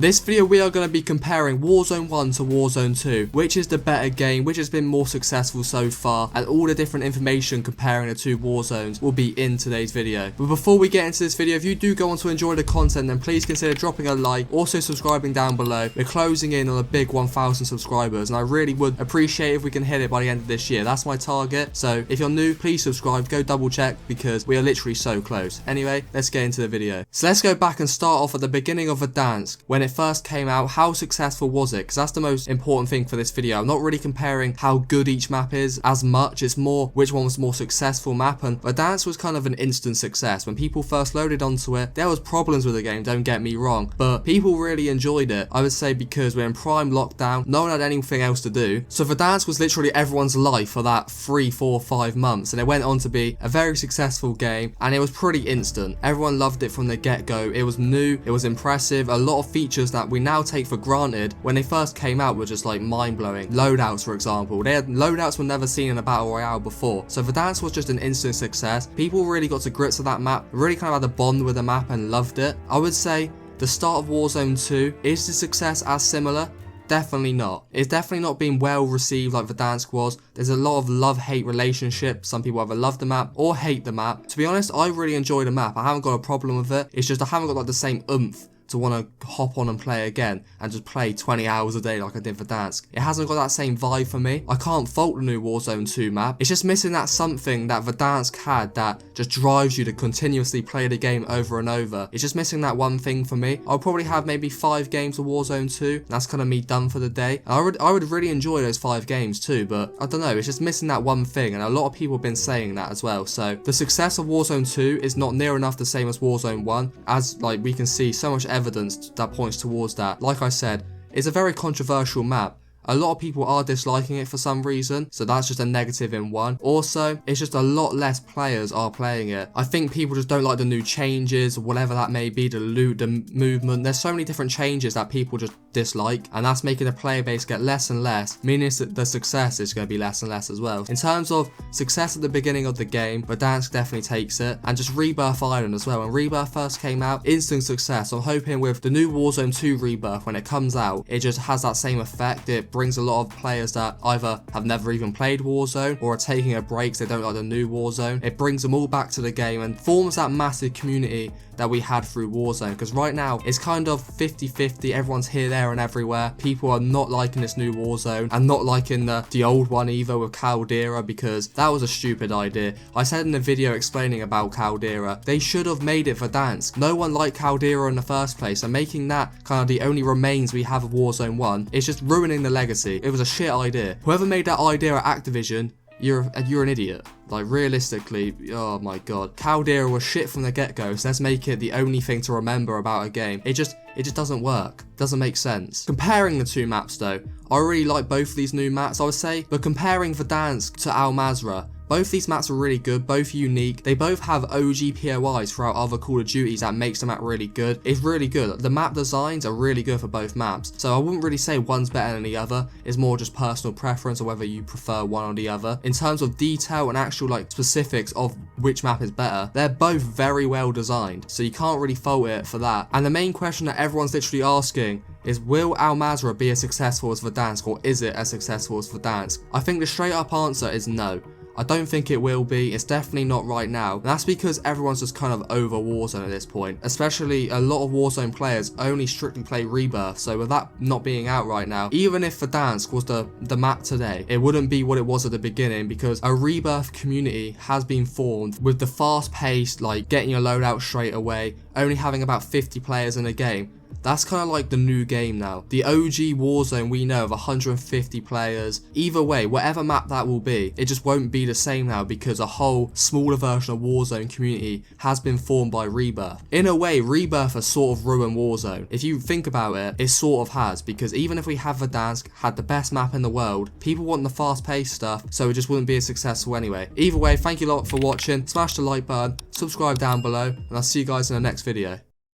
This video we are going to be comparing Warzone 1 to Warzone 2, which is the better game, which has been more successful so far, and all the different information comparing the two Warzones will be in today's video. But before we get into this video, if you do go on to enjoy the content, then please consider dropping a like, also subscribing down below. We're closing in on a big 1,000 subscribers, and I really would appreciate if we can hit it by the end of this year. That's my target, so if you're new, please subscribe, go double check, because we are literally so close. Anyway, let's get into the video. So let's go back and start off at the beginning of Verdansk, when it first came out. How successful was it? Because that's the most important thing for this video. I'm not really comparing how good each map is as much, it's more which one was the more successful map, and Verdansk was kind of an instant success. When people first loaded onto it, there was problems with the game, don't get me wrong, but people really enjoyed it. I would say because we're in prime lockdown, no one had anything else to do, so Verdansk was literally everyone's life for that 3, 4, 5 months, and it went on to be a very successful game, and it was pretty instant. Everyone loved it from the get-go. It was new, it was impressive. A lot of features that we now take for granted when they first came out were just like mind-blowing. Loadouts, for example, they had loadouts were never seen in a battle royale before, so Verdansk was just an instant success. People really got to grips with that map, really kind of had a bond with the map and loved it. I would say the start of Warzone 2, is the success as similar? Definitely not. It's definitely not been well received like Verdansk was. There's a lot of love-hate relationship. Some people either love the map or hate the map. To be honest, I really enjoy the map. I haven't got a problem with it. It's just I haven't got like the same oomph to want to hop on and play again and just play 20 hours a day like I did for Verdansk. It hasn't got that same vibe for me. I can't fault the new Warzone 2 map. It's just missing that something that Verdansk had that just drives you to continuously play the game over and over. It's just missing that one thing for me. I'll probably have maybe 5 games of Warzone 2, and that's kind of me done for the day. And I would really enjoy those 5 games too, but I don't know, it's just missing that one thing, and a lot of people have been saying that as well. So the success of Warzone 2 is not near enough the same as Warzone 1, as like we can see so much evidence that points towards that. Like I said, it's a very controversial map. A lot of people are disliking it for some reason, so that's just a negative in one. Also, it's just a lot less players are playing it. I think people just don't like the new changes, whatever that may be, the loot, the movement. There's so many different changes that people just dislike, and that's making the player base get less and less, meaning that the success is going to be less and less as well. In terms of success at the beginning of the game, Verdansk definitely takes it, and just Rebirth Island as well. When Rebirth first came out, instant success. I'm hoping with the new Warzone 2 Rebirth, when it comes out, it just has that same effect. It brings a lot of players that either have never even played Warzone or are taking a break so they don't like the new Warzone. It brings them all back to the game and forms that massive community that we had through Warzone, because right now it's kind of 50-50. Everyone's here, there and everywhere. People are not liking this new Warzone and not liking the old one either with Caldera, because that was a stupid idea. I said in the video explaining about Caldera, they should have made it Verdansk. No one liked Caldera in the first place, and making that kind of the only remains we have of Warzone 1 is just ruining the legacy. It was a shit idea. Whoever made that idea at Activision, you're an idiot. Like, realistically, oh my god. Caldera was shit from the get-go, so let's make it the only thing to remember about a game. It just doesn't work. Doesn't make sense. Comparing the two maps though, I really like both of these new maps, I would say, but comparing Verdansk to Al Mazrah, both these maps are really good, both unique. They both have OG POIs throughout other Call of Duties that makes the map really good. It's really good. The map designs are really good for both maps. So I wouldn't really say one's better than the other. It's more just personal preference or whether you prefer one or the other. In terms of detail and actual like specifics of which map is better, they're both very well designed. So you can't really fault it for that. And the main question that everyone's literally asking is, will Al Mazrah be as successful as Verdansk, or is it as successful as Verdansk? I think the straight up answer is no. I don't think it will be. It's definitely not right now. And that's because everyone's just kind of over Warzone at this point. Especially a lot of Warzone players only strictly play Rebirth. So with that not being out right now, even if Verdansk was the map today, it wouldn't be what it was at the beginning, because a Rebirth community has been formed with the fast paced, like getting your loadout straight away, only having about 50 players in a game. That's kind of like the new game now. The OG Warzone we know of 150 players. Either way, whatever map that will be, it just won't be the same now, because a whole smaller version of Warzone community has been formed by Rebirth. In a way, Rebirth has sort of ruined Warzone. If you think about it, it sort of has, because even if we have Verdansk had the best map in the world, people want the fast-paced stuff, so it just wouldn't be as successful anyway. Either way, thank you a lot for watching. Smash the like button, subscribe down below, and I'll see you guys in the next video.